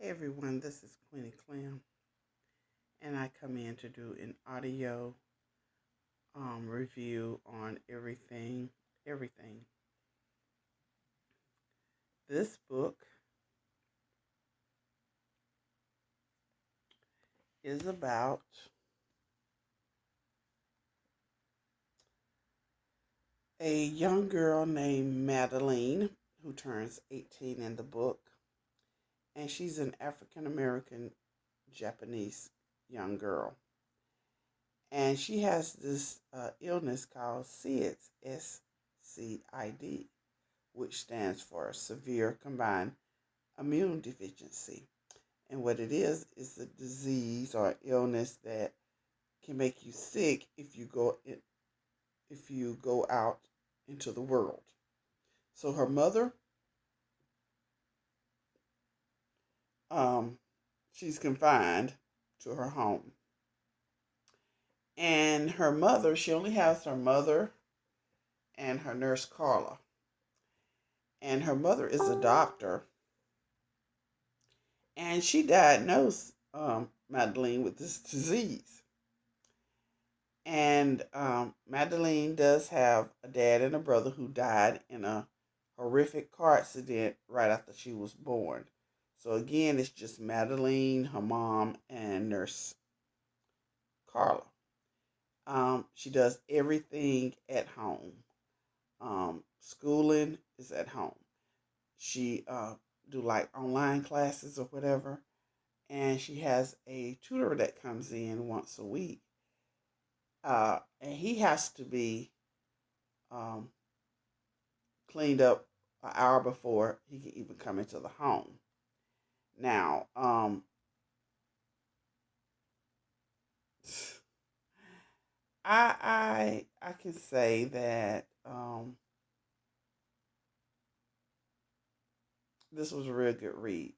Hey everyone, this is Queenie Clam, and I come in to do an audio review on everything. This book is about a young girl named Madeline who turns 18 in the book, and she's an African American Japanese young girl, and she has this illness called SIDS, SCID, which stands for Severe Combined Immune Deficiency. And what it is a disease or illness that can make you sick if you go out into the world. So her mother, um, she's confined to her home, and her mother, she only has her mother and her nurse Carla, and her mother is a doctor, and she diagnosed Madeline with this disease. And Madeline does have a dad and a brother who died in a horrific car accident right after she was born. So again, it's just Madeline, her mom, and Nurse Carla. She does everything at home. Schooling is at home. She do like online classes or whatever, and she has a tutor that comes in once a week. And he has to be um, cleaned up an hour before he can even come into the home. Now, I can say that this was a real good read,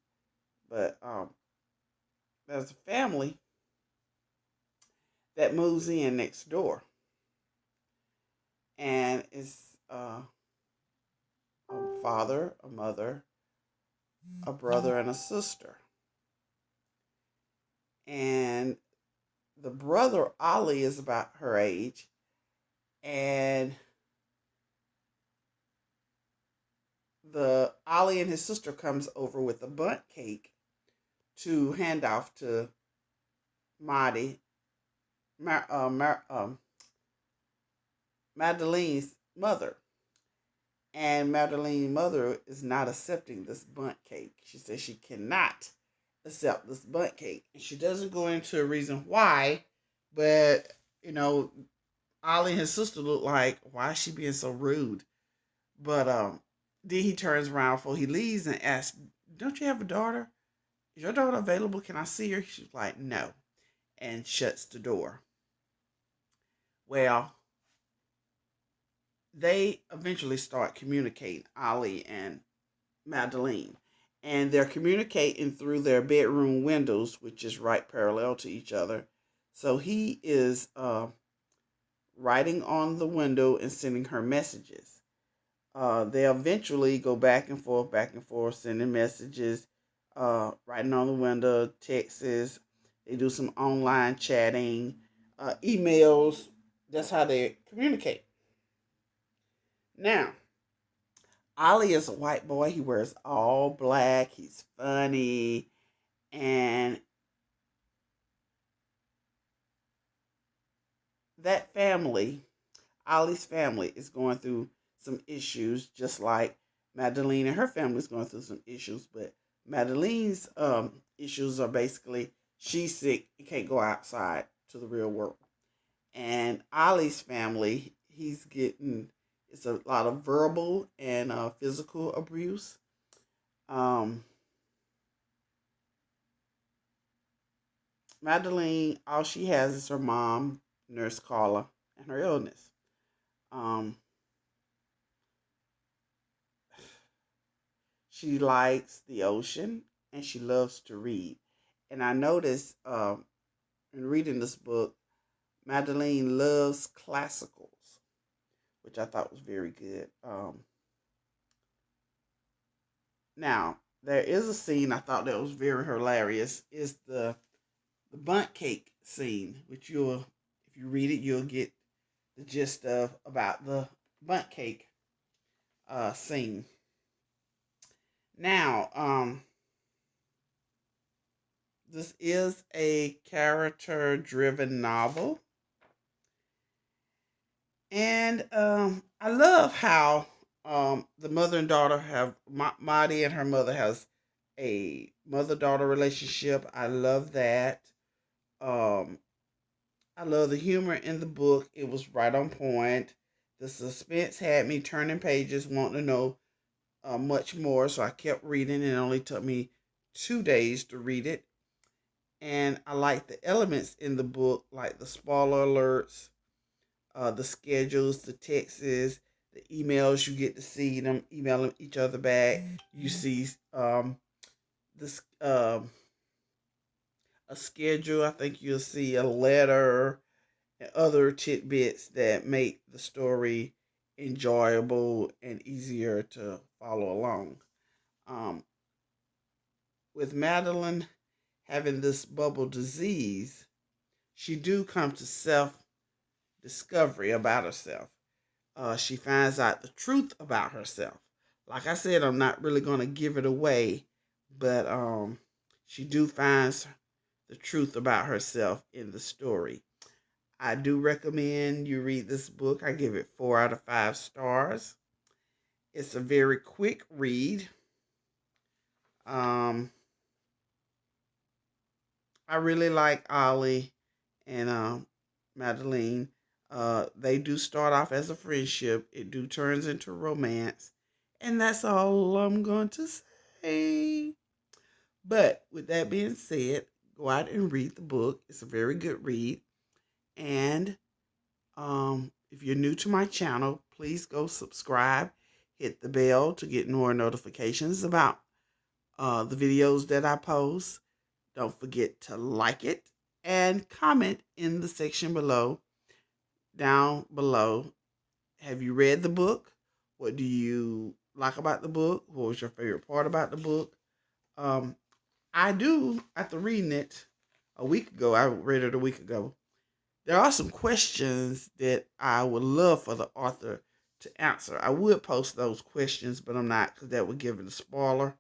but there's a family that moves in next door, and it's a father, a mother, a brother, and a sister, and the brother Ollie is about her age, and the Ollie and his sister comes over with a bundt cake to hand off to Marty, Mar, Mar, Madeline's mother. And Madeline's mother is not accepting this bundt cake. She says she cannot accept this bundt cake. And she doesn't go into a reason why, but, Ollie and his sister look like, why is she being so rude? But then he turns around before he leaves and asks, don't you have a daughter? Is your daughter available? Can I see her? She's like, no, and shuts the door. Well, they eventually start communicating, Ollie and Madeline. And they're communicating through their bedroom windows, which is right parallel to each other. So he is writing on the window and sending her messages. They eventually go back and forth, sending messages, writing on the window, texts. They do some online chatting, emails. That's how they communicate. Now, Ollie is a white boy. He wears all black. He's funny. And that family, Ollie's family, is going through some issues, just like Madeline and her family is going through some issues. But Madeline's issues are basically she's sick and can't go outside to the real world. And Ollie's family, he's getting it's a lot of verbal and physical abuse. Um, Madeline, all she has is her mom, Nurse Carla, and her illness. Um, she likes the ocean and she loves to read. And I noticed in reading this book, Madeline loves classicals, which I thought was very good. Now, there is a scene I thought that was very hilarious. Is the bunt cake scene, which you'll, if you read it, you'll get the gist of about the bunt cake scene. Now, this is a character-driven novel, and I love how the mother and daughter have Maddie and her mother has a mother-daughter relationship. I love that. Um, I love the humor in the book. It was right on point. The suspense had me turning pages, wanting to know much more. So I kept reading. It only took me 2 days to read it. And I like the elements in the book, like the spoiler alerts, the schedules, the texts, the emails. You get to see them emailing each other back. You see this a schedule. I think you'll see a letter and other tidbits that make the story enjoyable and easier to follow along. Um, with Madeline having this bubble disease, she do come to self discovery about herself. She finds out the truth about herself. Like I said, I'm not really gonna give it away, but she do finds the truth about herself in the story. I do recommend you read this book. I give it 4 out of 5 stars. It's a very quick read. Um, I really like Ollie and Madeline. They do start off as a friendship. It do turns into romance, and that's all I'm going to say. But with that being said, go out and read the book. It's a very good read, and if you're new to my channel, please go subscribe, hit the bell to get more notifications about the videos that I post. Don't forget to like it and comment in the section below, down below. Have you read the book? What do you like about the book? What was your favorite part about the book? Um, I do, after reading it a week ago, I read it a week ago. There are some questions that I would love for the author to answer. I would post those questions, but I'm not because that would give it a spoiler.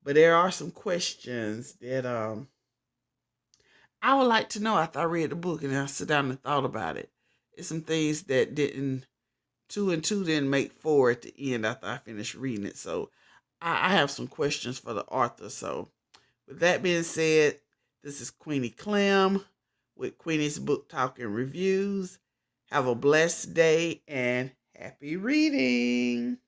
But there are some questions that I would like to know after I read the book and I sit down and thought about it. It's some things that didn't, two and two didn't make four at the end after I finished reading it. So I have some questions for the author. So with that being said, this is Queenie Clem with Queenie's Book Talk and Reviews. Have a blessed day and happy reading.